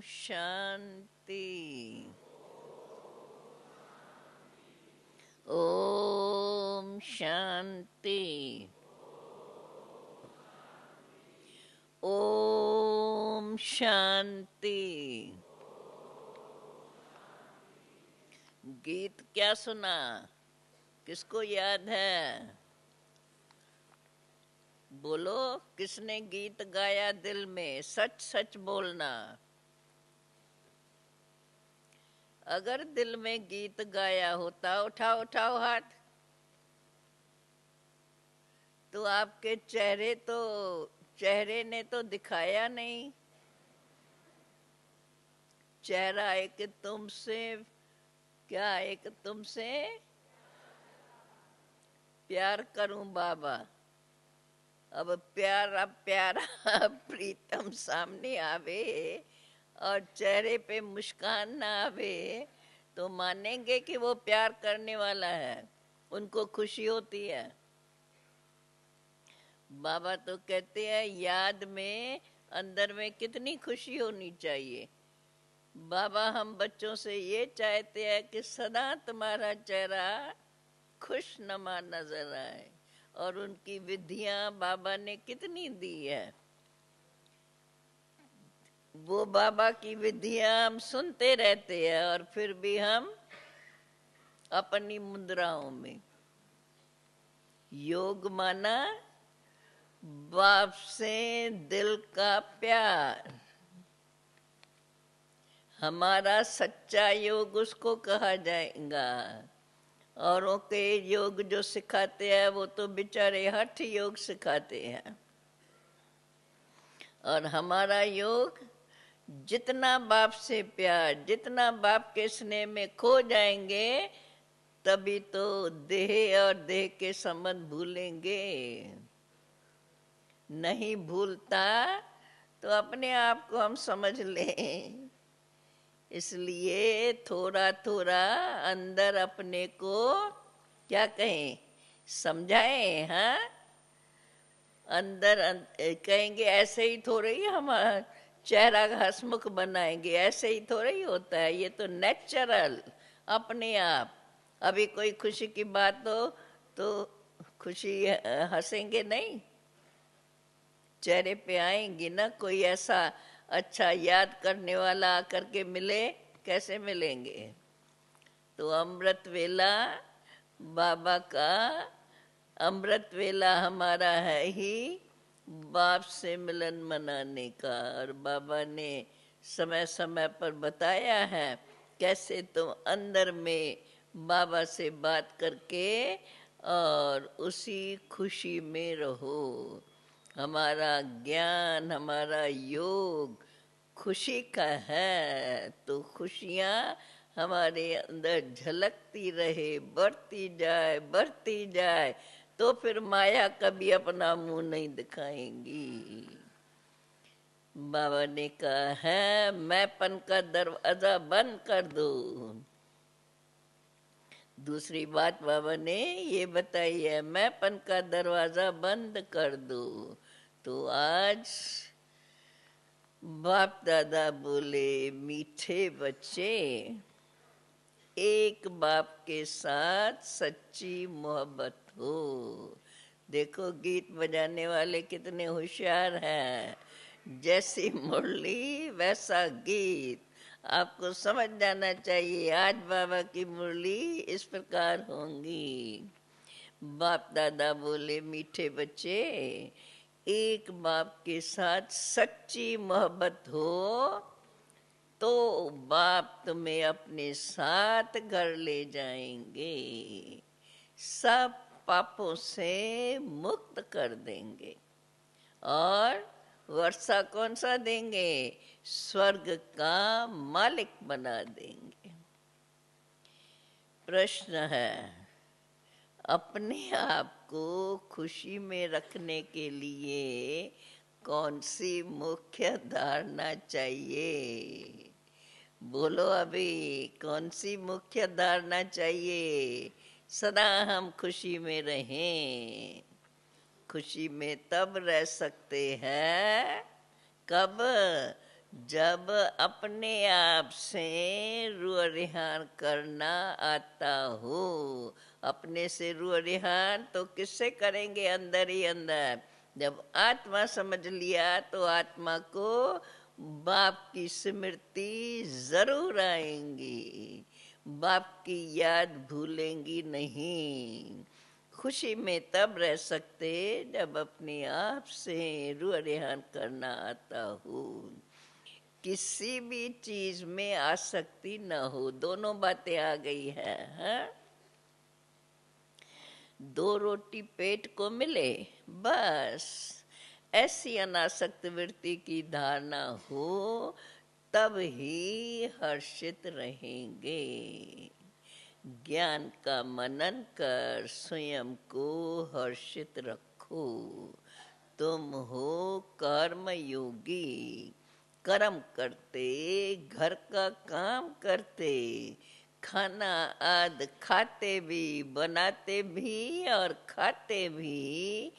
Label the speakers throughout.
Speaker 1: शांति। ओम शांति। ओम शांति। गीत क्या सुना? किसको याद है? बोलो, किसने गीत गाया दिल में? सच सच बोलना। अगर दिल में गीत गाया होता, उठाओ उठाओ हाथ। तो आपके चेहरे ने तो दिखाया नहीं। चेहरा एक तुमसे, क्या एक तुमसे प्यार करूं बाबा। अब प्यारा प्रीतम सामने आवे और चेहरे पे मुस्कान ना आवे तो मानेंगे कि वो प्यार करने वाला है, उनको खुशी होती है। बाबा तो कहते हैं याद में, अंदर में कितनी खुशी होनी चाहिए। बाबा हम बच्चों से ये चाहते हैं कि सदा तुम्हारा चेहरा खुशनुमा नजर आए। और उनकी विधियां बाबा ने कितनी दी है। वो बाबा की विधियां हम सुनते रहते हैं और फिर भी हम अपनी मुद्राओं में। योग माना बाप से दिल का प्यार। हमारा सच्चा योग उसको कहा जाएगा। औरों के योग जो सिखाते हैं वो तो बेचारे हठ योग सिखाते हैं। और हमारा योग जितना बाप से प्यार, जितना बाप के स्नेह में खो जाएंगे, तभी तो देह और देह के संबंध भूलेंगे। नहीं भूलता तो अपने आप को हम समझ लें। इसलिए थोड़ा थोड़ा अंदर अपने को क्या कहें, समझाएं। हाँ, अंदर कहेंगे ऐसे ही थोड़ा ही हम चेहरा हंसमुख बनाएंगे, ऐसे ही थोड़ा ही होता है। ये तो नेचुरल अपने आप। अभी कोई खुशी की बात हो तो खुशी हंसेंगे नहीं, चेहरे पे आएंगी ना। कोई ऐसा अच्छा याद करने वाला आकर के मिले, कैसे मिलेंगे? तो अमृत वेला बाबा का, अमृत वेला हमारा है ही बाप से मिलन मनाने का। और बाबा ने समय समय पर बताया है कैसे तुम अंदर में बाबा से बात करके और उसी खुशी में रहो। हमारा ज्ञान, हमारा योग खुशी का है, तो खुशियाँ हमारे अंदर झलकती रहे, बढ़ती जाए, तो फिर माया कभी अपना मुंह नहीं दिखाएंगी। बाबा ने कहा है मैंपन का दरवाजा बंद कर दो। दूसरी बात बाबा ने ये बताई है, मैंपन का दरवाजा बंद कर दो। तो आज बाप दादा बोले मीठे बच्चे, एक बाप के साथ सच्ची मोहब्बत हो। देखो गीत बजाने वाले कितने होशियार हैं। जैसी मुरली वैसा गीत। आपको समझ जाना चाहिए आज बाबा की मुरली इस प्रकार होंगी। बाप दादा बोले मीठे बच्चे, एक बाप के साथ सच्ची मोहब्बत हो तो बाप तुम्हें अपने साथ घर ले जाएंगे, सब पापों से मुक्त कर देंगे और वर्षा कौन सा देंगे? स्वर्ग का मालिक बना देंगे। प्रश्न है, अपने आप को खुशी में रखने के लिए कौन सी मुख्य धारणा चाहिए? बोलो अभी, कौन सी मुख्य धारणा चाहिए? सदा हम खुशी में रहें। खुशी में तब रह सकते हैं कब? जब अपने आप से रूह रिहान करना आता हो, अपने से रूह रिहान तो किससे करेंगे? अंदर ही अंदर। जब आत्मा समझ लिया तो आत्मा को बाप की स्मृति जरूर आएंगी, बाप की याद भूलेंगी नहीं। खुशी में तब रह सकते जब अपने आप से रूह रिहान करना आता हो, किसी भी चीज में आसक्ति न हो। दोनों बातें आ गई है, हाँ? दो रोटी पेट को मिले, बस ऐसी अनासक्त वृत्ति की धारणा हो, तब ही हर्षित रहेंगे। ज्ञान का मनन कर स्वयं को हर्षित रखो। तुम हो कर्म योगी, कर्म करते, घर का काम करते, खाना आदि खाते भी, बनाते भी और खाते भी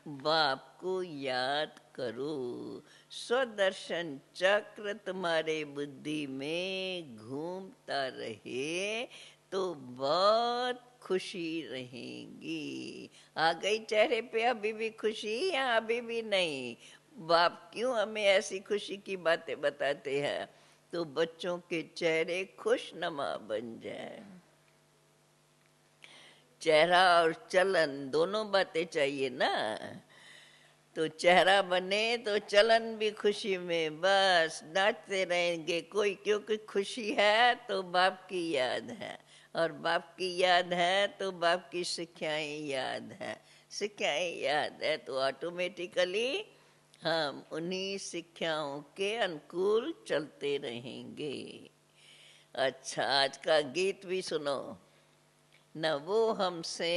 Speaker 1: बाप को याद करो। स्वदर्शन चक्र तुम्हारे बुद्धि में घूमता रहे तो बहुत खुशी रहेंगी। आ गई चेहरे पे अभी भी खुशी या अभी भी नहीं? बाप क्यों हमें ऐसी खुशी की बातें बताते हैं? तो बच्चों के चेहरे खुशनुमा बन जाए। चेहरा और चलन दोनों बातें चाहिए ना। तो चेहरा बने तो चलन भी खुशी में, बस नाचते रहेंगे कोई, क्योंकि खुशी है तो बाप की याद है, और बाप की याद है तो बाप की शिक्षाएं याद है। शिक्षाएं याद है तो ऑटोमेटिकली हम उन्हीं शिक्षाओं के अनुकूल चलते रहेंगे। अच्छा, आज का गीत भी सुनो। न वो हमसे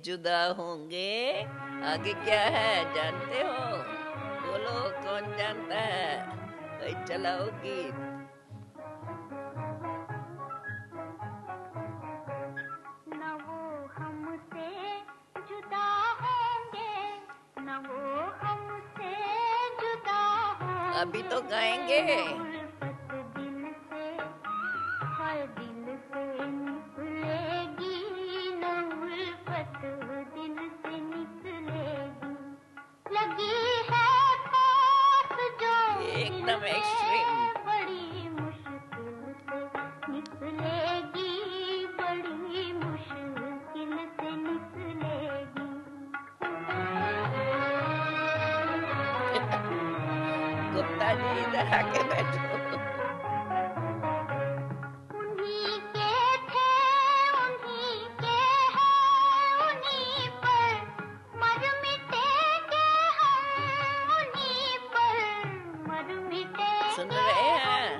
Speaker 1: जुदा होंगे, आगे क्या है जानते हो? बोलो, कौन जानता है? कोई चलाओ गीत।
Speaker 2: न वो हमसे जुदा होंगे, न वो हमसे जुदा होंगे।
Speaker 1: अभी तो गाएंगे।
Speaker 2: उल्फत दिल से, हर दिल से निकलेगी, न उल्फत दिल से निकलेगी। लगी है पास जो
Speaker 1: एकदम एक्सट्रीम।
Speaker 2: बड़ी मुश्किल से निकलेगी, बड़ी मुश्किल से निकलेगी।
Speaker 1: गुप्ता जी इधर आके बैठो।
Speaker 2: उन्हीं के थे, उन्हीं के हैं, उन्हीं पर मर मिटेंगे हम, उन्हीं पर मर मिटेंगे।
Speaker 1: सुन रहे हैं?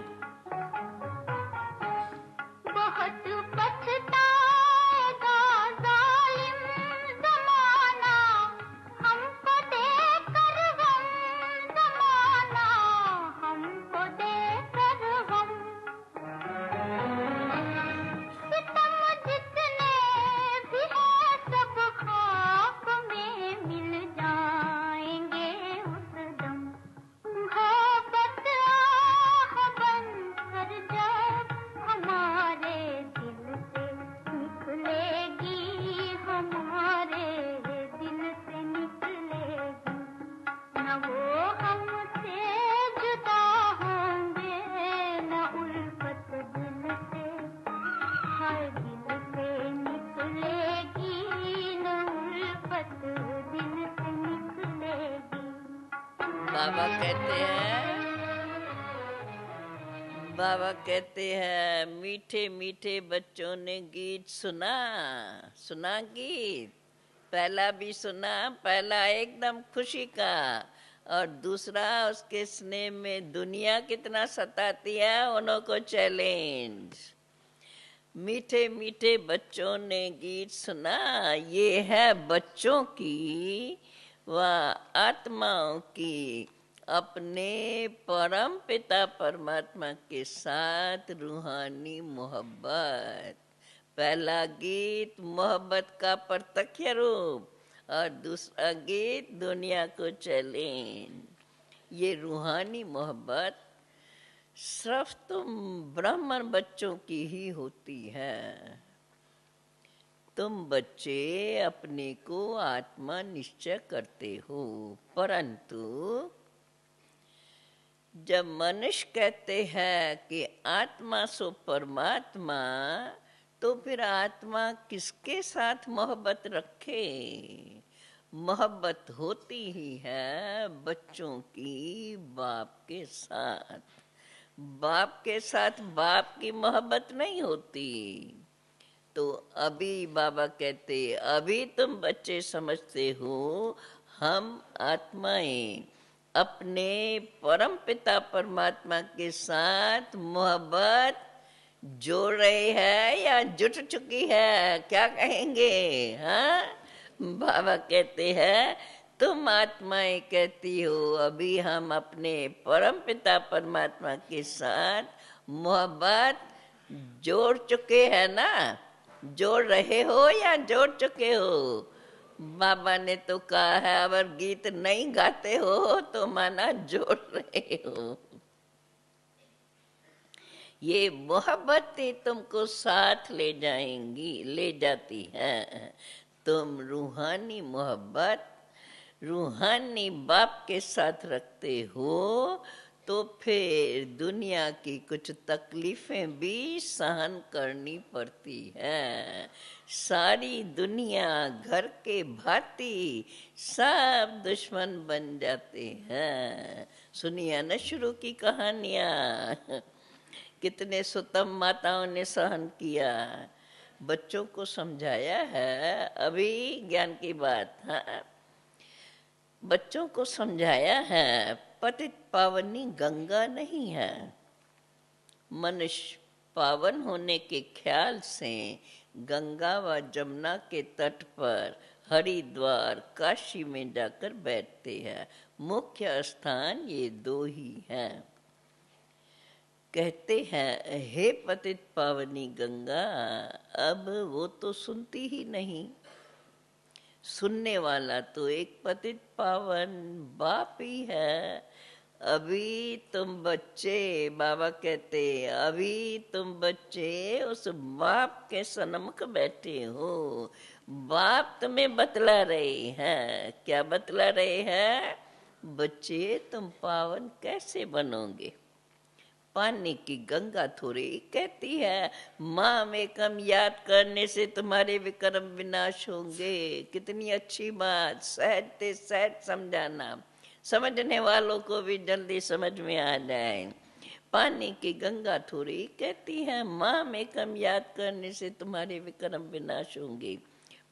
Speaker 2: बहुत पछताएगा जालिम ज़माना, हमको देकर गम, ज़माना हमको देकर गम। सितम जितने भी हैं सब खाक में मिल जाएंगे उस दम। मोहब्बत आह बनकर जब हमारे दिल से निकलेगी, हमारे दिल से निकलेगी। न वो हमसे जुदा होंगे, न उल्फत दिल से, हर दिल से निकलेगी, न उल्फत दिल से निकलेगी।
Speaker 1: बाबा कहते हैं, बाबा कहते हैं, मीठे मीठे बच्चों ने गीत सुना। सुना गीत? पहला भी सुना, पहला एकदम खुशी का, और दूसरा उसके स्नेह में दुनिया कितना सताती है, उन्हों को चैलेंज। मीठे मीठे बच्चों ने गीत सुना, ये है बच्चों की व आत्माओं की अपने परम पिता परमात्मा के साथ रूहानी मोहब्बत। पहला गीत मोहब्बत का प्रत्यक्ष रूप, और दूसरा गीत दुनिया को चैलेंज। ये रूहानी मोहब्बत सिर्फ तुम ब्राह्मण बच्चों की ही होती है। तुम बच्चे अपने को आत्मा निश्चय करते हो, परंतु जब मनुष्य कहते हैं कि आत्मा सो परमात्मा, तो फिर आत्मा किसके साथ मोहब्बत रखे? मोहब्बत होती ही है बच्चों की बाप के साथ। बाप के साथ बाप की मोहब्बत नहीं होती। तो अभी बाबा कहते, अभी तुम बच्चे समझते हो हम आत्माएं अपने परम पिता परमात्मा के साथ मोहब्बत जोड़ रहे हैं या जुट चुकी है, क्या कहेंगे? हाँ, बाबा कहते हैं तुम आत्माएं कहती हो अभी हम अपने परम पिता परमात्मा के साथ मोहब्बत जोड़ चुके हैं ना? जोड़ रहे हो या जोड़ चुके हो? बाबा ने तो कहा है अगर गीत नहीं गाते हो तो माना जोड़ रहे हो। ये मोहब्बत ही तुमको साथ ले जाएंगी, ले जाती है। तुम रूहानी मोहब्बत रूहानी बाप के साथ रखते हो तो फिर दुनिया की कुछ तकलीफें भी सहन करनी पड़ती है। सारी दुनिया घर के भांति सब दुश्मन बन जाते हैं। सुनिए न शुरू की कहानियां, कितने सुतम माताओं ने सहन किया, बच्चों को समझाया है। अभी ज्ञान की बात, हाँ, बच्चों को समझाया है पतित पावनी गंगा नहीं है। मनुष्य पावन होने के ख्याल से गंगा व जमुना के तट पर हरिद्वार काशी में जाकर बैठते हैं। मुख्य स्थान ये दो ही हैं। कहते हैं हे पतित पावनी गंगा, अब वो तो सुनती ही नहीं। सुनने वाला तो एक पतित पावन बाप ही है। अभी तुम बच्चे, बाबा कहते अभी तुम बच्चे उस बाप के सन्मुख बैठे हो। बाप तुम्हें बतला रहे हैं। क्या बतला रहे हैं? बच्चे तुम पावन कैसे बनोगे? पानी की गंगा थोड़ी कहती है माम एकम याद करने से तुम्हारे विक्रम विनाश होंगे। कितनी अच्छी बात, सहज ते सहज समझाना, समझने वालों को भी जल्दी समझ में आ जाए। पानी की गंगा थोड़ी कहती है माम एकम याद करने से तुम्हारे विक्रम विनाश होंगे।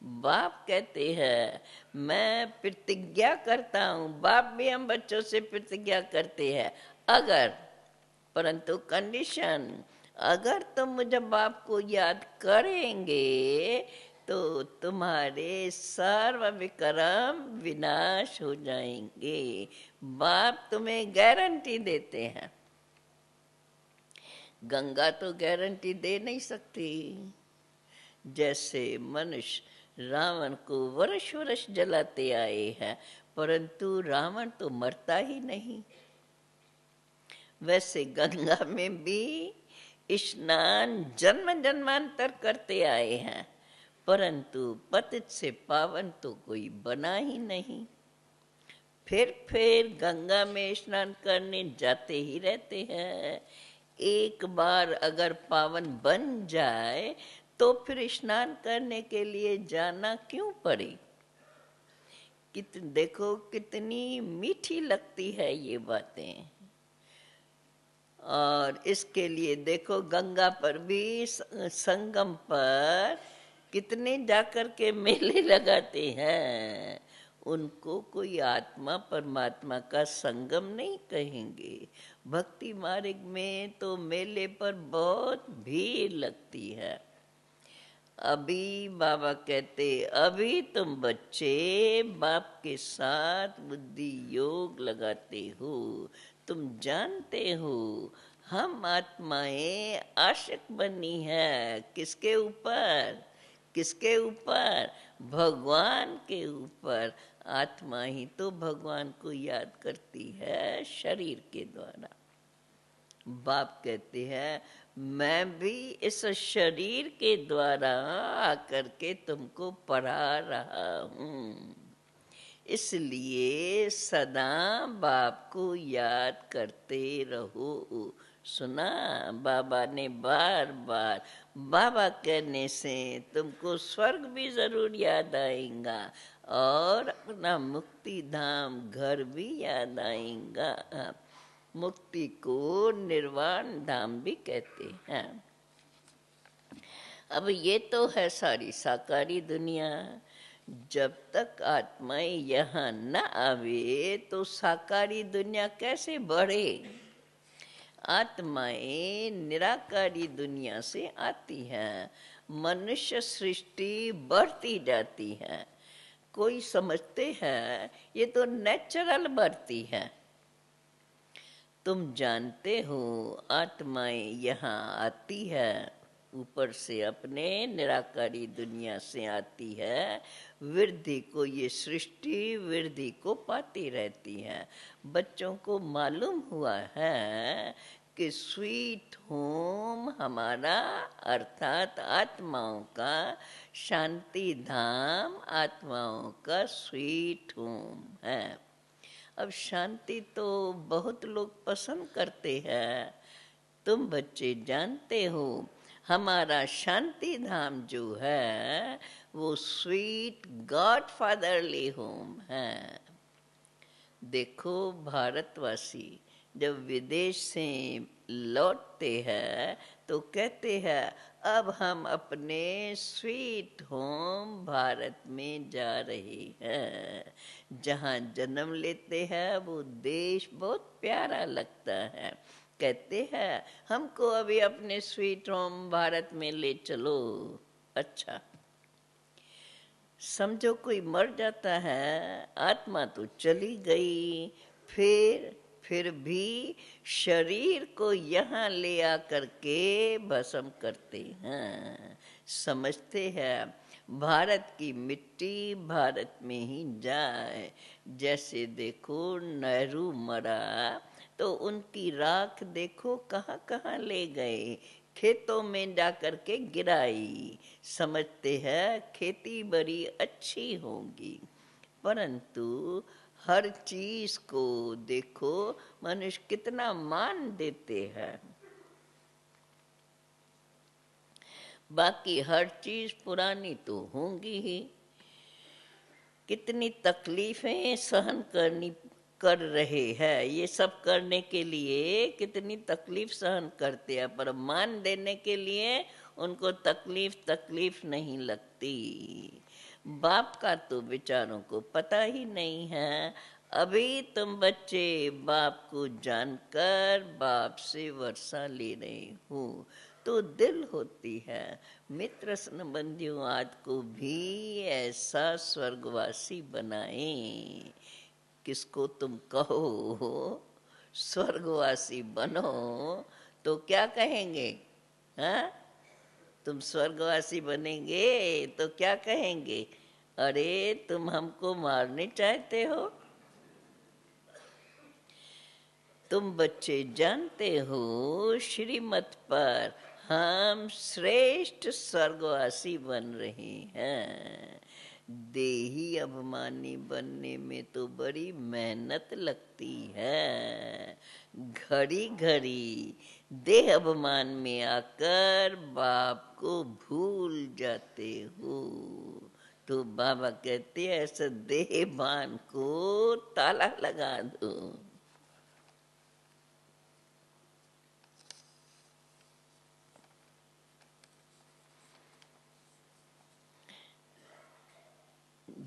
Speaker 1: बाप कहते हैं मैं प्रतिज्ञा करता हूँ। बाप भी हम बच्चों से प्रतिज्ञा करते हैं, अगर, परंतु कंडीशन, अगर तुम मुझे बाप को याद करेंगे तो तुम्हारे सर्व विक्रम विनाश हो जाएंगे। बाप तुम्हें गारंटी देते हैं। गंगा तो गारंटी दे नहीं सकती। जैसे मनुष्य रावण को वर्ष वर्ष जलाते आए हैं, परंतु रावण तो मरता ही नहीं। वैसे गंगा में भी स्नान जन्म जन्मांतर करते आए हैं, परंतु पतित से पावन तो कोई बना ही नहीं। फिर गंगा में स्नान करने जाते ही रहते हैं। एक बार अगर पावन बन जाए तो फिर स्नान करने के लिए जाना क्यों पड़े? देखो कितनी मीठी लगती है ये बातें। और इसके लिए देखो गंगा पर भी संगम पर कितने जाकर के मेले लगाते हैं। उनको कोई आत्मा परमात्मा का संगम नहीं कहेंगे। भक्ति मार्ग में तो मेले पर बहुत भीड़ लगती है। अभी बाबा कहते अभी तुम बच्चे बाप के साथ बुद्धि योग लगाते हो। तुम जानते हो हम आत्माएं आशिक बनी है किसके ऊपर? किसके ऊपर? भगवान के ऊपर। आत्मा ही तो भगवान को याद करती है शरीर के द्वारा। बाप कहते हैं मैं भी इस शरीर के द्वारा आकर के तुमको पढ़ा रहा हूँ, इसलिए सदा बाप को याद करते रहो। सुना, बाबा ने बार बार, बाबा कहने से तुमको स्वर्ग भी जरूर याद आएगा और अपना मुक्ति धाम घर भी याद आएगा। मुक्ति को निर्वाण धाम भी कहते हैं। अब ये तो है सारी साकारी दुनिया। जब तक आत्माएं यहाँ न आवे तो साकारी दुनिया कैसे बढ़े? आत्माएं निराकारी दुनिया से आती हैं, मनुष्य सृष्टि बढ़ती जाती है। कोई समझते हैं ये तो नेचुरल बढ़ती है। तुम जानते हो आत्माएं यहाँ आती है, ऊपर से अपने निराकारी दुनिया से आती है, वृद्धि को ये सृष्टि वृद्धि को पाती रहती है। बच्चों को मालूम हुआ है कि स्वीट होम हमारा अर्थात आत्माओं का शांति धाम, आत्माओं का स्वीट होम है। अब शांति तो बहुत लोग पसंद करते हैं। तुम बच्चे जानते हो हमारा शांति धाम जो है वो स्वीट गॉड फादरली होम है। देखो भारतवासी जब विदेश से लौटते हैं तो कहते हैं अब हम अपने स्वीट होम भारत में जा रहे हैं। जहाँ जन्म लेते हैं वो देश बहुत प्यारा लगता है। कहते हैं हमको अभी अपने स्वीट होम भारत में ले चलो। अच्छा, समझो कोई मर जाता है, आत्मा तो चली गई, फिर भी शरीर को यहाँ ले आकर के भस्म करते हैं। समझते हैं भारत की मिट्टी भारत में ही जाए। जैसे देखो नेहरू मरा तो उनकी राख देखो कहाँ कहाँ ले गए, खेतों में जाकर के गिराई। समझते हैं खेती बड़ी अच्छी होगी, परंतु हर चीज को देखो मनुष्य कितना मान देते हैं। बाकी हर चीज पुरानी तो होंगी ही। कितनी तकलीफें सहन कर रहे हैं, ये सब करने के लिए कितनी तकलीफ सहन करते हैं, पर मान देने के लिए उनको तकलीफ नहीं लगती। बाप का तो बेचारों को पता ही नहीं है। अभी तुम बच्चे बाप को जानकर बाप से वर्षा ले रहे हो तो दिल होती है मित्र संबंधियों आज को भी ऐसा स्वर्गवासी बनाए। किसको तुम कहो स्वर्गवासी बनो तो क्या कहेंगे? हाँ, तुम स्वर्गवासी बनेंगे तो क्या कहेंगे? अरे तुम हमको मारने चाहते हो। तुम बच्चे जानते हो श्रीमत पर हम श्रेष्ठ स्वर्गवासी बन रहे हैं। देही अभिमानी बनने में तो बड़ी मेहनत लगती है। घड़ी घड़ी देह अभिमान में आकर बाप को भूल जाते हो। तो बाबा कहते हैं ऐसे देहभान को ताला लगा दो।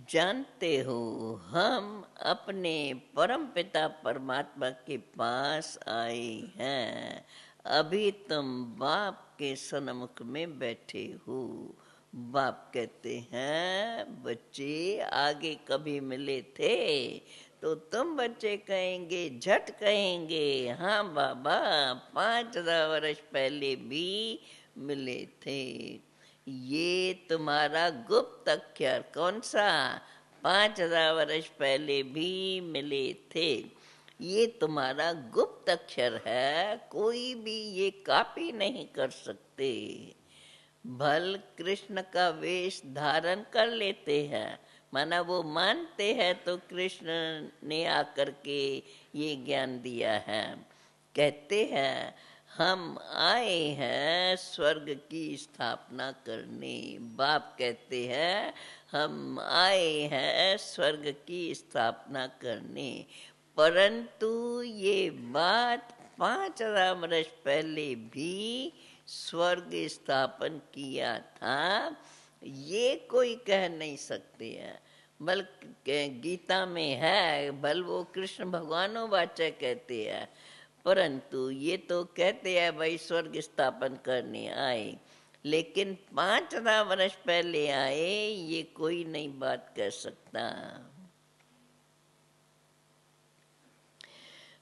Speaker 1: जानते हो हम अपने परम पिता परमात्मा के पास आए हैं। अभी तुम बाप के सन्मुख में बैठे हो। बाप कहते हैं बच्चे आगे कभी मिले थे तो तुम बच्चे कहेंगे, झट कहेंगे हाँ बाबा 5000 वर्ष पहले भी मिले थे। ये तुम्हारा गुप्त अक्षर कौन सा? 5000 वर्ष पहले भी मिले थे। ये तुम्हारा गुप्त अक्षर है, कोई भी ये कॉपी नहीं कर सकते। भल कृष्ण का वेश धारण कर लेते हैं, माना वो मानते हैं, तो कृष्ण ने आकर के ये ज्ञान दिया है। कहते हैं हम आए हैं स्वर्ग की स्थापना करने। बाप कहते हैं हम आए हैं स्वर्ग की स्थापना करने, परंतु ये बात 5000 वर्ष पहले भी स्वर्ग स्थापन किया था, ये कोई कह नहीं सकते हैं। बल्कि गीता में है, बल वो कृष्ण भगवानों वाचा कहते हैं, परंतु ये तो कहते हैं भाई स्वर्ग स्थापन करने आए, लेकिन 5000 वर्ष पहले आए, ये कोई नई बात कह सकता।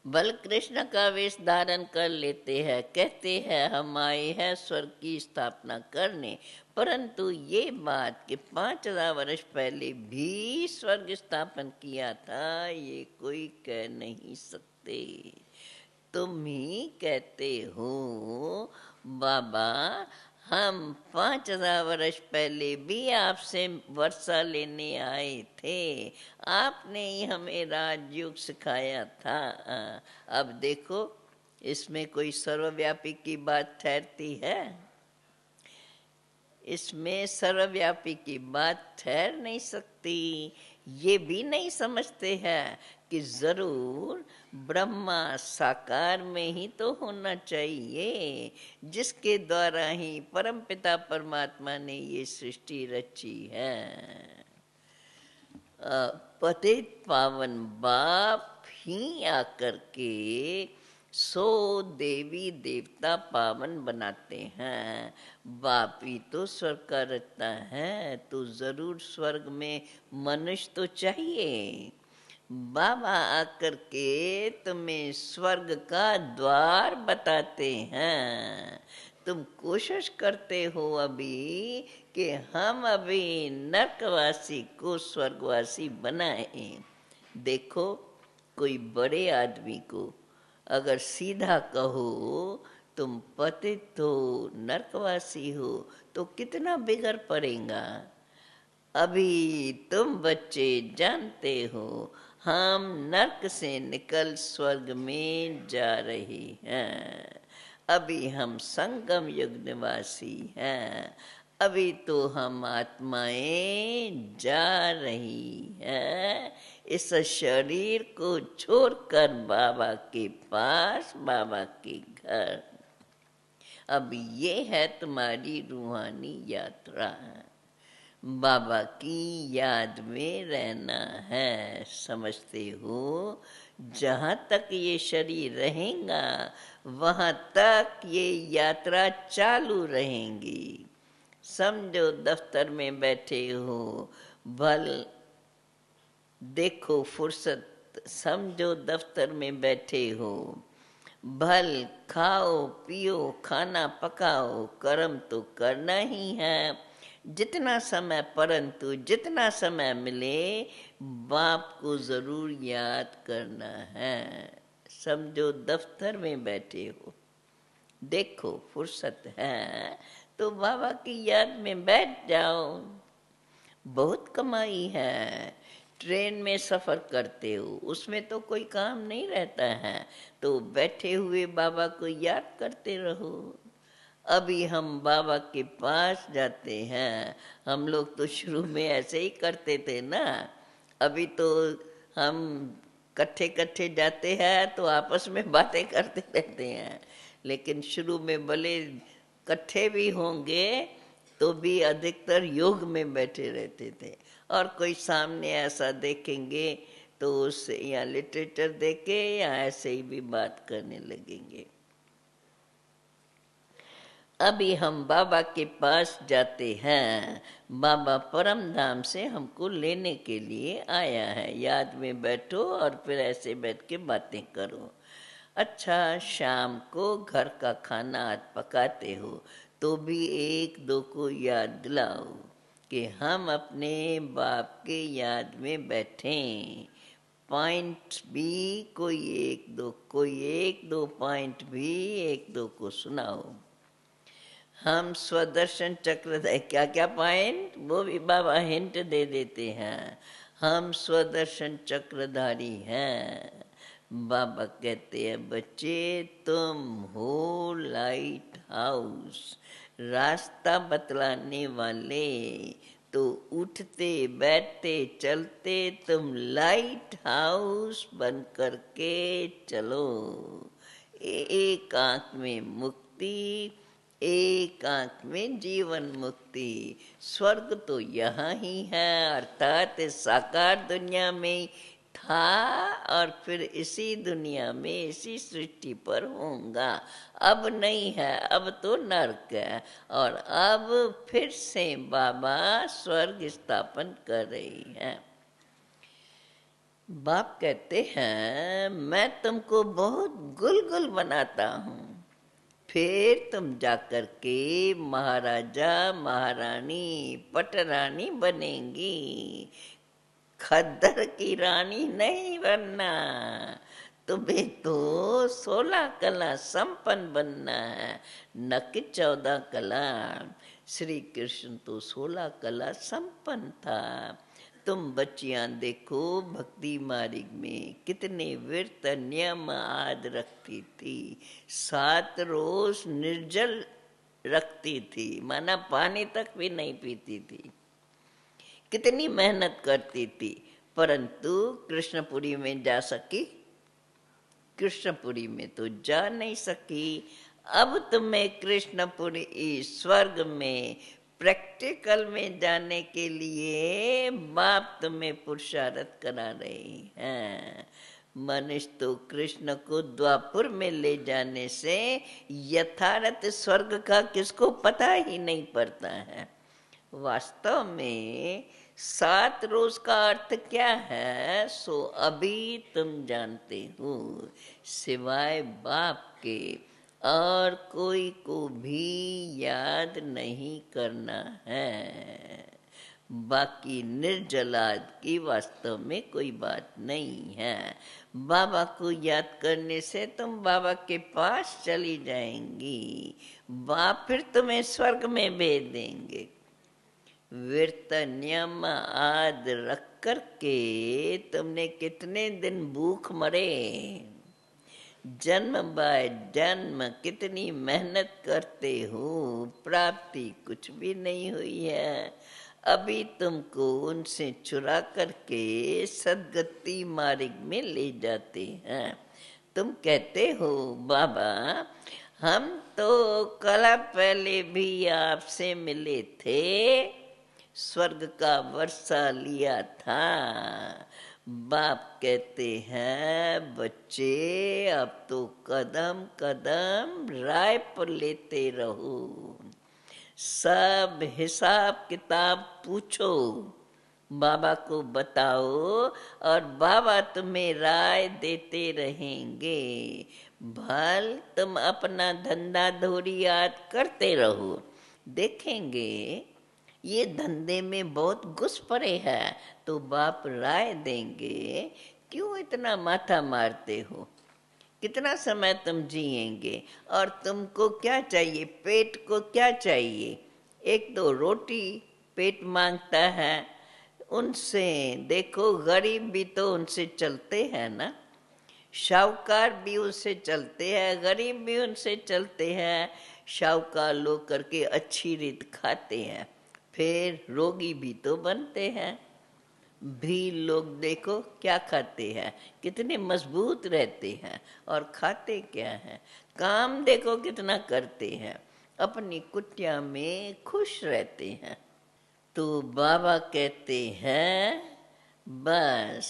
Speaker 1: बल कृष्ण का वेश धारण कर लेते हैं, कहते हैं हम आए हैं स्वर्ग की स्थापना करने, परंतु ये बात कि 5000 वर्ष पहले भी स्वर्ग स्थापन किया था, ये कोई कह नहीं सकते। तुम ही कहते हो बाबा हम 5000 वर्ष पहले भी आपसे वर्षा लेने आए थे, आपने ही हमें राजयोग सिखाया था। अब देखो इसमें कोई सर्वव्यापी की बात ठहरती है? इसमें सर्वव्यापी की बात ठहर नहीं सकती। ये भी नहीं समझते हैं कि जरूर ब्रह्मा साकार में ही तो होना चाहिए, जिसके द्वारा ही परमपिता परमात्मा ने ये सृष्टि रची है। पतित पावन बाप ही आकर के 100 देवी देवता पावन बनाते हैं। बाप ही तो स्वर्ग का रचना है, तो जरूर स्वर्ग में मनुष्य तो चाहिए। बाबा आकर के तुम्हें स्वर्ग का द्वार बताते हैं। तुम कोशिश करते हो अभी कि हम अभी नरकवासी को स्वर्गवासी बनाए। देखो कोई बड़े आदमी को अगर सीधा कहो तुम पतित हो नरकवासी हो, तो कितना बिगड़ पड़ेगा। अभी तुम बच्चे जानते हो हम नरक से निकल स्वर्ग में जा रहे हैं। अभी हम संगम युग निवासी हैं, अभी तो हम आत्माएं जा रही हैं इस शरीर को छोड़कर बाबा के पास, बाबा के घर। अब ये है तुम्हारी रूहानी यात्रा, बाबा की याद में रहना है। समझते हो? जहाँ तक ये शरीर रहेगा वहाँ तक ये यात्रा चालू रहेंगी। समझो दफ्तर में बैठे हो, भल देखो फुर्सत, समझो दफ्तर में बैठे हो, भल खाओ पियो खाना पकाओ, कर्म तो करना ही है जितना समय, परंतु जितना समय मिले बाप को जरूर याद करना है। समझो दफ्तर में बैठे हो, देखो फुर्सत है तो बाबा की याद में बैठ जाओ। बहुत कमाई है। ट्रेन में सफर करते हो, उसमें तो कोई काम नहीं रहता है, तो बैठे हुए बाबा को याद करते रहो। अभी हम बाबा के पास जाते हैं, हम लोग तो शुरू में ऐसे ही करते थे ना। अभी तो हम कट्ठे कट्ठे जाते हैं तो आपस में बातें करते रहते हैं, लेकिन शुरू में भले कट्ठे भी होंगे तो भी अधिकतर योग में बैठे रहते थे। और कोई सामने ऐसा देखेंगे तो उससे या लिटरेचर देखे या ऐसे ही भी बात करने लगेंगे। अभी हम बाबा के पास जाते हैं, बाबा परम धाम से हमको लेने के लिए आया है। याद में बैठो और फिर ऐसे बैठ के बातें करो। अच्छा, शाम को घर का खाना आज पकाते हो तो भी एक दो को याद दिलाओ कि हम अपने बाप के याद में बैठें। पॉइंट भी कोई एक दो पॉइंट भी एक दो को सुनाओ। हम स्वदर्शन चक्र, क्या क्या पॉइंट वो भी बाबा हिंट दे देते हैं। हम स्वदर्शन चक्रधारी हैं। बाबा कहते हैं बच्चे तुम हो लाइट हाउस, रास्ता बतलाने वाले। तो उठते बैठते चलते तुम लाइट हाउस बन करके चलो। एक आंख में मुक्ति, एक आंख में जीवन मुक्ति। स्वर्ग तो यहाँ ही है, अर्थात साकार दुनिया में था और फिर इसी दुनिया में इसी सृष्टि पर होगा। अब नहीं है, अब तो नरक है और अब फिर से बाबा स्वर्ग स्थापन कर रही है। बाप कहते हैं मैं तुमको बहुत गुलगुल बनाता हूँ, फिर तुम जाकर के महाराजा महारानी पटरानी बनेंगी। खद्दर की रानी नहीं बनना, तुम्हें तो 16 कला संपन्न बनना है, न कि 14 कला। श्री कृष्ण तो 16 कला संपन्न था। तुम बच्चियां देखो भक्ति मार्ग में कितने व्रत नियम आदि रखती थी। 7 रोज निर्जल रखती थी, माना पानी तक भी नहीं पीती थी। कितनी मेहनत करती थी, परंतु कृष्णपुरी में जा सकी? कृष्णपुरी में तो जा नहीं सकी। अब तुम्हें कृष्णपुरी स्वर्ग में प्रैक्टिकल में जाने के लिए बाप तुम्हें पुरुषार्थ करा रहे हैं। मनुष्य तो कृष्ण को द्वापुर में ले जाने से यथार्थ स्वर्ग का किसको पता ही नहीं पड़ता है। वास्तव में 7 रोज का अर्थ क्या है सो अभी तुम जानते हो, सिवाय बाप के और कोई को भी याद नहीं करना है। बाकी निर्जलाद की वास्तव में कोई बात नहीं है। बाबा को याद करने से तुम बाबा के पास चली जाएंगी, बाप फिर तुम्हें स्वर्ग में भेज देंगे। व्रत नियम आदि रख कर के तुमने कितने दिन भूख मरे, जन्म बाय जन्म कितनी मेहनत करते हो, प्राप्ति कुछ भी नहीं हुई है। अभी तुमको उनसे चुरा करके सदगति मार्ग में ले जाते हैं। तुम कहते हो बाबा हम तो कल पहले भी आपसे मिले थे, स्वर्ग का वर्षा लिया था। बाप कहते हैं बच्चे अब तो कदम कदम राय पर लेते रहो, सब हिसाब किताब पूछो, बाबा को बताओ और बाबा तुम्हें राय देते रहेंगे। भल तुम अपना धंधा धोरी याद करते रहो, देखेंगे ये धंधे में बहुत घुस पड़े है तो बाप राय देंगे। क्यों इतना माथा मारते हो, कितना समय तुम जिएंगे और तुमको क्या चाहिए, पेट को क्या चाहिए? 1-2 रोटी पेट मांगता है, उनसे देखो गरीब भी तो उनसे चलते हैं ना, शाहूकार भी उनसे चलते हैं, गरीब भी उनसे चलते हैं। शाहूकार लोग करके अच्छी रीत खाते हैं, फिर रोगी भी तो बनते हैं। भील लोग देखो क्या खाते हैं, कितने मजबूत रहते हैं और खाते क्या हैं। काम देखो कितना करते हैं, अपनी कुटिया में खुश रहते हैं। तो बाबा कहते हैं बस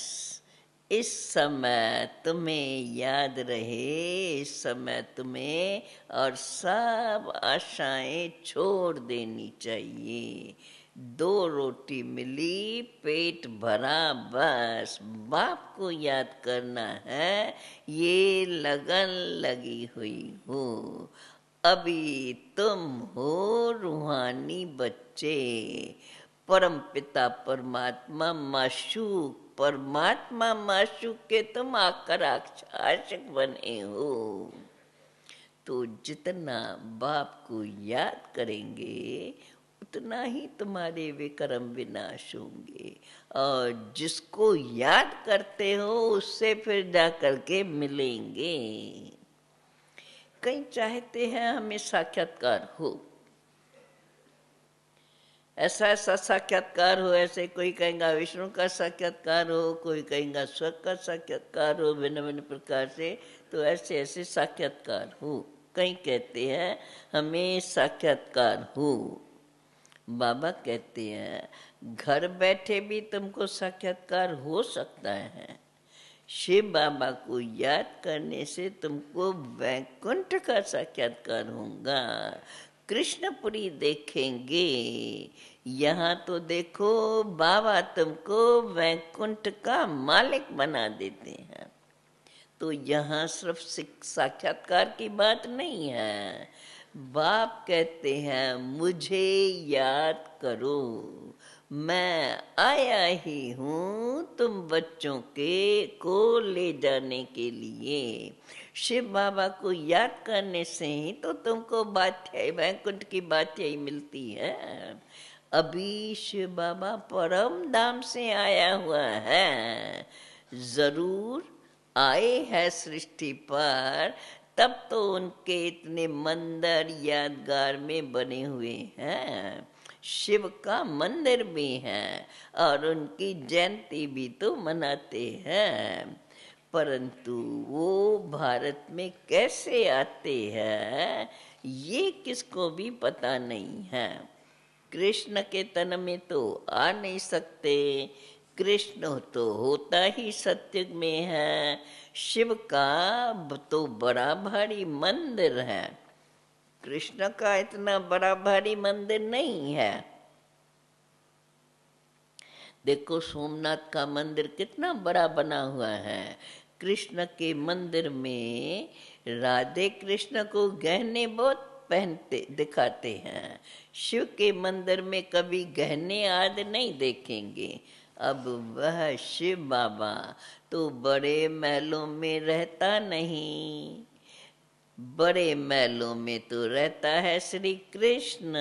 Speaker 1: इस समय तुम्हें याद रहे, इस समय तुम्हें और सब आशाएं छोड़ देनी चाहिए। 2 रोटी मिली, पेट भरा, बस बाप को याद करना है, ये लगन लगी हुई हो। अभी तुम हो रूहानी बच्चे, परम पिता परमात्मा माशूक परमात्मा माशूक के तुम आकर आशिक बने हो। तो जितना बाप को याद करेंगे उतना ही तुम्हारे विक्रम विनाश होंगे, और जिसको याद करते हो उससे फिर जा करके मिलेंगे। कई चाहते हैं हमें साक्षात्कार हो, ऐसा ऐसा साक्षात्कार हो, ऐसे कोई कहेगा विष्णु का साक्षात्कार हो, कोई कहेगा स्वर्ग का साक्षात्कार हो, भिन्न भिन्न प्रकार से, तो ऐसे ऐसे साक्षात्कार हो। कई कहते हैं हमें साक्षात्कार हो। बाबा कहते हैं घर बैठे भी तुमको साक्षात्कार हो सकता है। शिव बाबा को याद करने से तुमको वैकुंठ का साक्षात्कार होगा, कृष्णपुरी देखेंगे। यहाँ तो देखो बाबा तुमको वैकुंठ का मालिक बना देते हैं। तो यहाँ सिर्फ साक्षात्कार की बात नहीं है। बाप कहते हैं मुझे याद करो, मैं आया ही हूँ तुम बच्चों के को ले जाने के लिए। शिव बाबा को याद करने से ही तो तुमको बादशाही वैकुंठ की बादशाही मिलती है। अभी शिव बाबा परम धाम से आया हुआ है, जरूर आए हैं सृष्टि पर, तब तो उनके इतने मंदिर यादगार में बने हुए हैं। शिव का मंदिर भी है और उनकी जयंती भी तो मनाते हैं, परंतु वो भारत में कैसे आते हैं ये किसको भी पता नहीं है। कृष्ण के तन में तो आ नहीं सकते, कृष्ण तो होता ही सत्युग में है। शिव का तो बड़ा भारी मंदिर है, कृष्ण का इतना बड़ा भारी मंदिर नहीं है। देखो सोमनाथ का मंदिर कितना बड़ा बना हुआ है। कृष्ण के मंदिर में राधे कृष्ण को गहने बहुत पहनते दिखाते हैं, शिव के मंदिर में कभी गहने आदि नहीं देखेंगे। अब वह शिव बाबा तो बड़े महलों में रहता नहीं, बड़े महलों में तो रहता है श्री कृष्ण।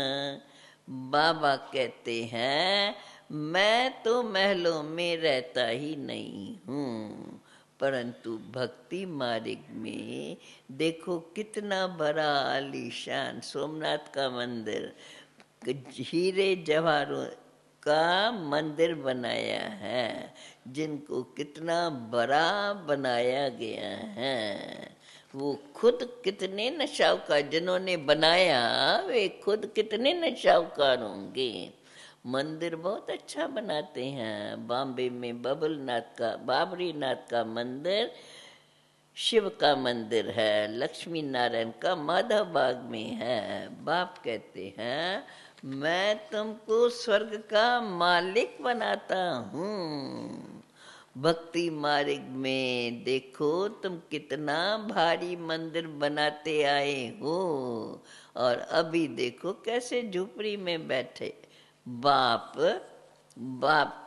Speaker 1: बाबा कहते हैं मैं तो महलों में रहता ही नहीं हूँ, परंतु भक्ति मार्ग में देखो कितना बड़ा आलीशान सोमनाथ का मंदिर, हीरे जवाहरों का मंदिर बनाया है, जिनको कितना बड़ा बनाया गया है। वो खुद कितने न शाहूकार, जिन्होंने बनाया वे खुद कितने न शाहूकार होंगे। मंदिर बहुत अच्छा बनाते हैं। बॉम्बे में बाबरी नाथ का मंदिर शिव का मंदिर है, लक्ष्मी नारायण का माधव बाग में है। बाप कहते हैं मैं तुमको स्वर्ग का मालिक बनाता हूँ। भक्ति मार्ग में देखो तुम कितना भारी मंदिर बनाते आए हो, और अभी देखो कैसे झुपड़ी में बैठे। बाप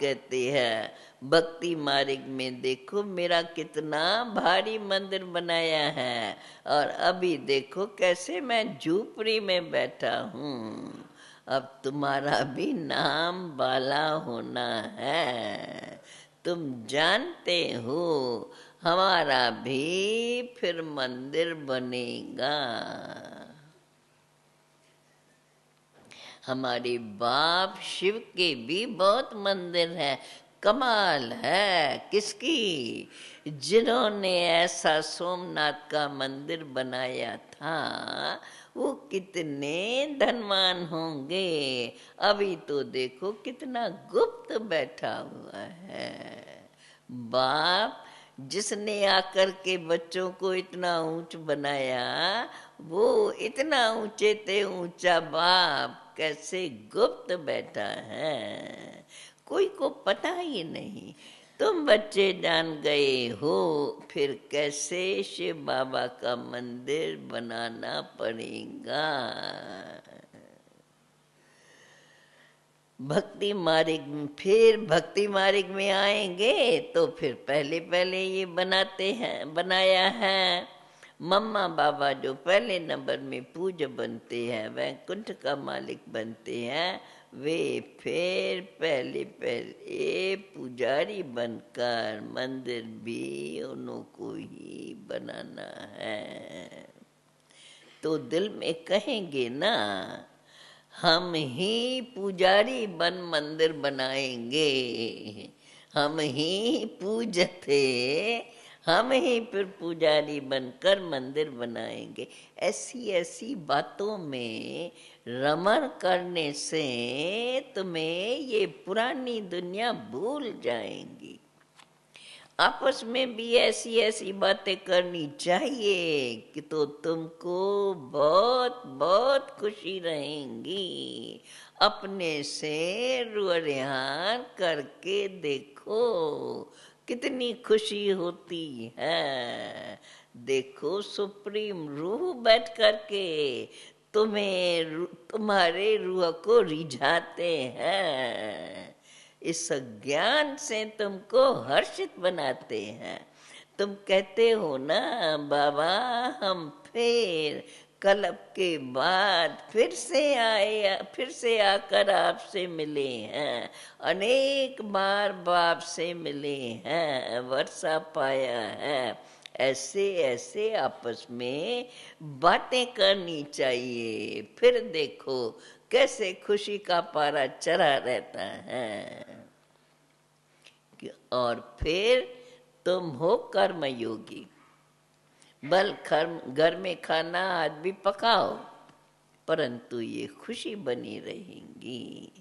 Speaker 1: कहते हैं भक्ति मार्ग में देखो मेरा कितना भारी मंदिर बनाया है, और अभी देखो कैसे मैं झुपड़ी में बैठा हूँ। अब तुम्हारा भी नाम बाला होना है, तुम जानते हो हमारा भी फिर मंदिर बनेगा। हमारे बाप शिव के भी बहुत मंदिर है। कमाल है किसकी, जिन्होंने ऐसा सोमनाथ का मंदिर बनाया था वो कितने धनवान होंगे। अभी तो देखो कितना गुप्त बैठा हुआ है। बाप जिसने आकर के बच्चों को इतना ऊंच बनाया, वो इतना ऊंचे ते ऊंचा बाप कैसे गुप्त बैठा है, कोई को पता ही नहीं। तुम बच्चे जान गए हो, फिर कैसे शिव बाबा का मंदिर बनाना पड़ेगा। भक्ति मार्ग में, फिर भक्ति मार्ग में आएंगे तो फिर पहले पहले ये बनाया है। मम्मा बाबा जो पहले नंबर में पूज्य बनते हैं, वैकुंठ का मालिक बनते हैं, वे फिर पहले पहले पुजारी बनकर मंदिर भी उन्हों को ही बनाना है। तो दिल में कहेंगे ना, हम ही पुजारी बन मंदिर बनाएंगे, हम ही पूजते, हम ही फिर पुजारी बनकर मंदिर बनाएंगे। ऐसी ऐसी बातों में रमण करने से तुम्हें ये पुरानी दुनिया भूल जाएंगी। आपस में भी ऐसी ऐसी बातें करनी चाहिए कि तो तुमको बहुत बहुत खुशी रहेंगी। अपने से रुझान करके देखो कितनी खुशी होती है। देखो सुप्रीम रूह बैठ करके तुम्हारे रूह को रिझाते हैं, इस ज्ञान से तुमको हर्षित बनाते हैं। तुम कहते हो ना, बाबा हम फिर कल्प के बाद फिर से आकर आपसे मिले हैं, अनेक बार बाप से मिले हैं, वर्षा पाया है। ऐसे ऐसे आपस में बातें करनी चाहिए। फिर देखो कैसे खुशी का पारा चढ़ा रहता है। और फिर तुम हो कर्मयोगी। घर में खाना आज भी पकाओ, परंतु ये खुशी बनी रहेंगी।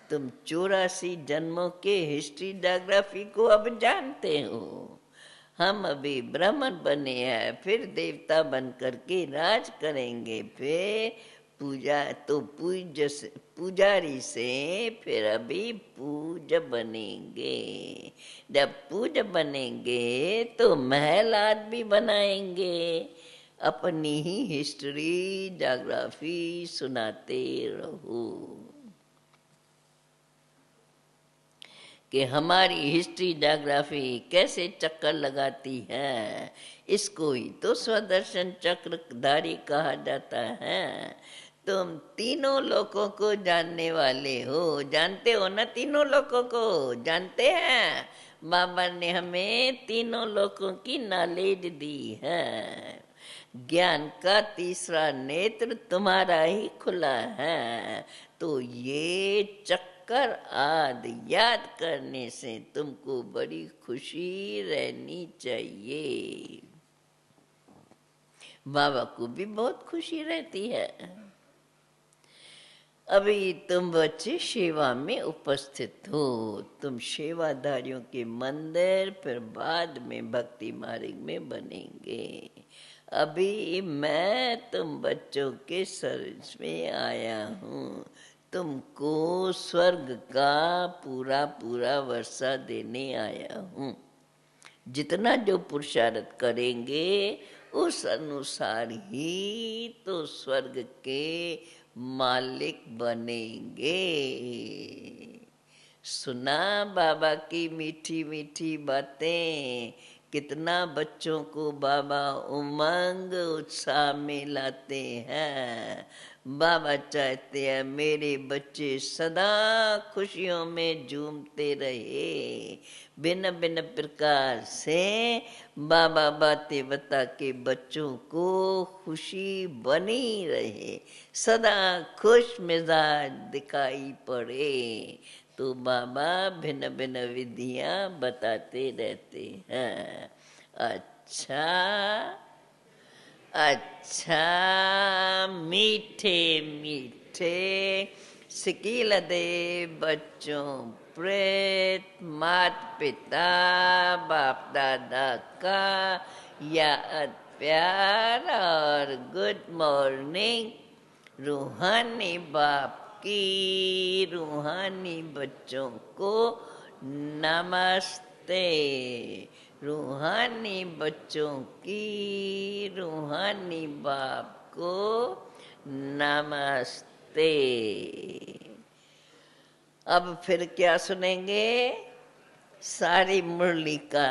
Speaker 1: तुम 84 जन्मों के हिस्ट्री जोग्राफी को अब जानते हो। हम अभी ब्राह्मण बने हैं, फिर देवता बन करके राज करेंगे, फिर पुजारी से फिर अभी पूज बनेंगे। जब पूज बनेंगे तो महलात भी बनाएंगे। अपनी ही हिस्ट्री जोग्राफी सुनाते रहो कि हमारी हिस्ट्री जोग्राफी कैसे चक्कर लगाती है। इसको ही तो स्वदर्शन चक्रधारी कहा जाता है। तुम तीनों लोकों को जानने वाले हो, जानते हो ना? तीनों लोकों को जानते हैं। बाबा ने हमें तीनों लोकों की नॉलेज दी है। ज्ञान का तीसरा नेत्र तुम्हारा ही खुला है। तो ये चक्कर आदि याद करने से तुमको बड़ी खुशी रहनी चाहिए। बाबा को भी बहुत खुशी रहती है। अभी तुम बच्चे सेवा में उपस्थित हो, तुम सेवादारियों के मंदिर फिर बाद में भक्ति मार्ग में बनेंगे। अभी मैं तुम बच्चों के सर्विस में आया हूँ, तुमको स्वर्ग का पूरा पूरा वर्षा देने आया हूँ। जितना जो पुरुषार्थ करेंगे उस अनुसार ही तो स्वर्ग के मालिक बनेंगे। सुना बाबा की मीठी मीठी बातें, कितना बच्चों को बाबा उमंग उत्साह में लाते हैं। बाबा चाहते हैं मेरे बच्चे सदा खुशियों में झूमते रहे। भिन्न भिन्न प्रकार से बाबा बातें बता के बच्चों को खुशी बनी रहे, सदा खुश मिजाज दिखाई पड़े। तो बाबा भिन्न भिन्न विधियां बताते रहते हैं। अच्छा अच्छा, मीठे मीठे सिकील दे बच्चों प्रेत मात पिता बाप दादा का याद प्यार और गुड मॉर्निंग। रूहानी बाप की रूहानी बच्चों को नमस्ते। रूहानी बच्चों की रूहानी बाप को नमस्ते। अब फिर क्या सुनेंगे? सारी मुरली का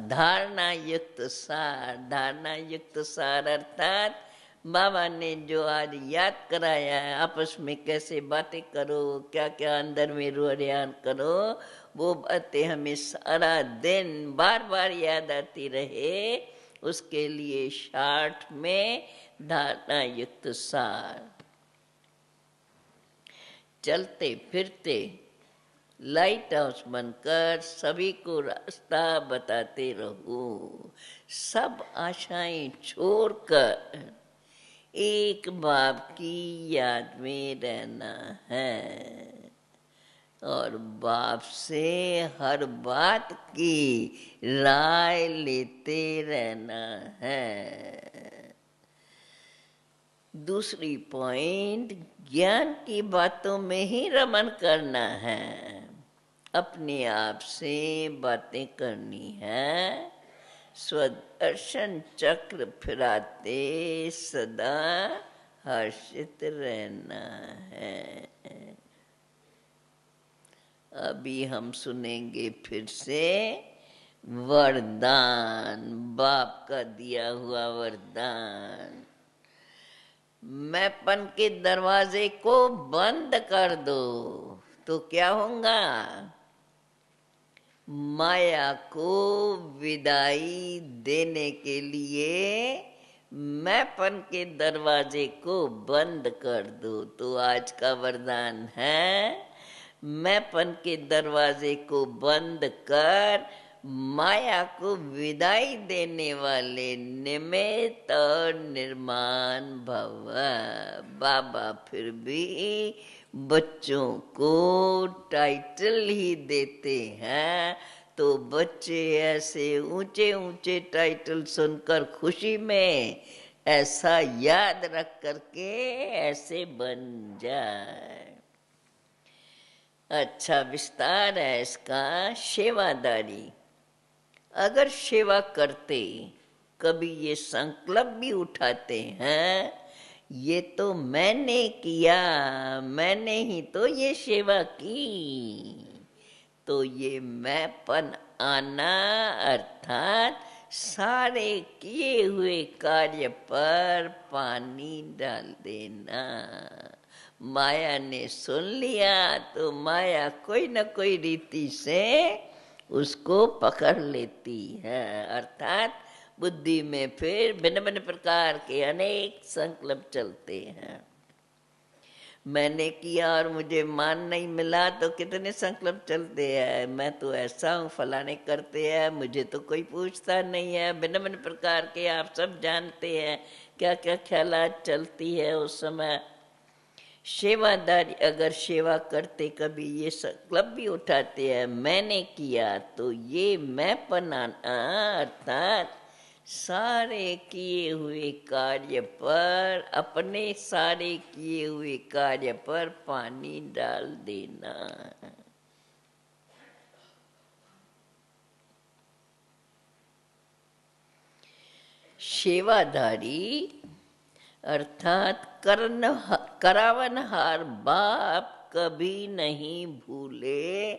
Speaker 1: धारणा युक्त सार। धारणा युक्त सार अर्थात बाबा ने जो आज याद कराया है, आपस में कैसे बातें करो, क्या क्या अंदर में रुझान करो, वो बातें हमें सारा दिन बार बार याद आती रहे, उसके लिए 60 में धारणा युक्त सार। चलते फिरते लाइट हाउस बनकर सभी को रास्ता बताते रहो। सब आशाएं छोड़कर एक बाप की याद में रहना है और बाप से हर बात की राय लेते रहना है। दूसरी पॉइंट, ज्ञान की बातों में ही रमन करना है, अपने आप से बातें करनी है, स्वदर्शन चक्र फिराते सदा हर्षित रहना है। अभी हम सुनेंगे फिर से वरदान, बाप का दिया हुआ वरदान। मैंपन के दरवाजे को बंद कर दो तो क्या होगा? माया को विदाई देने के लिए मैंपन के दरवाजे को बंद कर दो। तो आज का वरदान है, मैंपन के दरवाजे को बंद कर माया को विदाई देने वाले निमित्त और निर्माण भव। बाबा फिर भी बच्चों को टाइटल ही देते हैं, तो बच्चे ऐसे ऊंचे ऊंचे टाइटल सुनकर खुशी में ऐसा याद रख करके ऐसे बन जाए। अच्छा विस्तार है इसका। सेवादारी, अगर सेवा करते कभी ये संकल्प भी उठाते हैं, ये तो मैंने किया, मैंने ही तो ये सेवा की, तो ये मैंपन आना अर्थात सारे किए हुए कार्य पर पानी डाल देना। माया ने सुन लिया तो माया कोई न कोई रीति से उसको पकड़ लेती है, अर्थात बुद्धि में फिर भिन्न भिन्न प्रकार के अनेक संकल्प चलते हैं। मैंने किया और मुझे मान नहीं मिला तो कितने संकल्प चलते हैं। मैं तो ऐसा हूँ, फलाने करते हैं, मुझे तो कोई पूछता नहीं है। भिन्न भिन्न प्रकार के आप सब जानते हैं क्या क्या ख्यालात चलती है उस समय। सेवादारी अगर सेवा करते कभी ये संकल्प भी उठाते हैं मैंने किया, तो ये मैंपन आना अर्थात सारे किए हुए कार्य पर, अपने सारे किए हुए कार्य पर पानी डाल देना। सेवादारी अर्थात करावनहार बाप कभी नहीं भूले,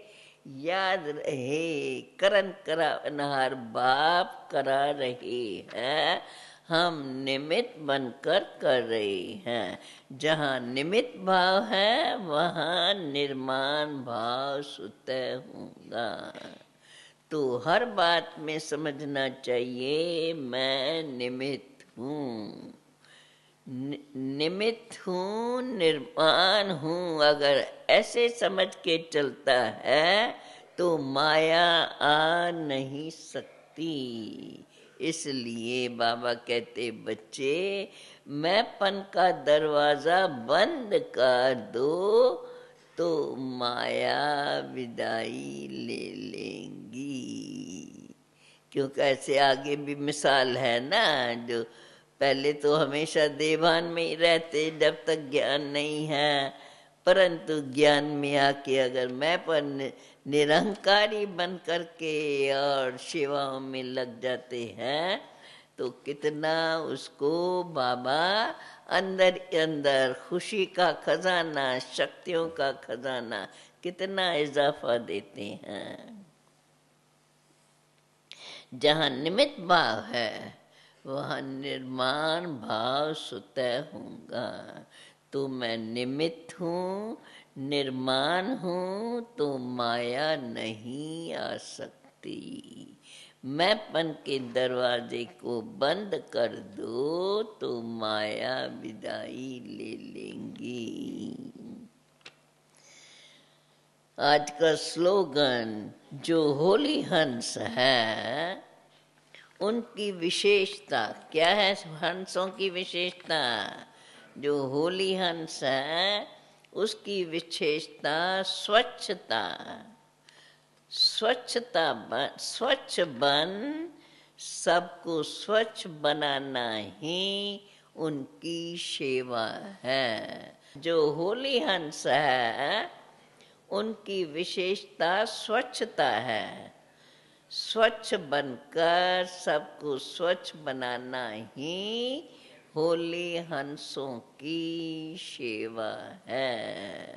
Speaker 1: याद रहे करन करावनहार बाप करा रहे हैं, हम निमित्त बनकर कर रहे हैं। जहाँ निमित्त भाव है वहाँ निर्माण भाव स्वतः होगा। तो हर बात में समझना चाहिए मैं निमित्त हूँ, निमित्त हूँ, निर्माण हूँ। अगर ऐसे समझ के चलता है तो माया आ नहीं सकती। इसलिए बाबा कहते बच्चे मैंपन का दरवाजा बंद कर दो तो माया विदाई ले लेंगी। क्योंकि ऐसे आगे भी मिसाल है ना, जो पहले तो हमेशा देवान में ही रहते जब तक ज्ञान नहीं है, परंतु ज्ञान में आके अगर मैं पर निरंकारी बन करके और सेवाओं में लग जाते हैं तो कितना उसको बाबा अंदर अंदर खुशी का खजाना, शक्तियों का खजाना कितना इजाफा देते हैं। जहाँ निमित्त भाव है वहाँ निर्माण भाव स्वतः होगा। तो मैं निमित्त हूँ, निर्माण हूँ, तो माया नहीं आ सकती। मैंपन के दरवाजे को बंद कर दो तो माया विदाई ले लेंगी। आज का स्लोगन जो होली हंस है उनकी विशेषता क्या है? हंसों की विशेषता, जो होली हंस है उसकी विशेषता स्वच्छता। स्वच्छ बन सबको स्वच्छ बनाना ही उनकी सेवा है। जो होली हंस है उनकी विशेषता स्वच्छता है। स्वच्छ बनकर सबको स्वच्छ बनाना ही होली हंसों की सेवा है।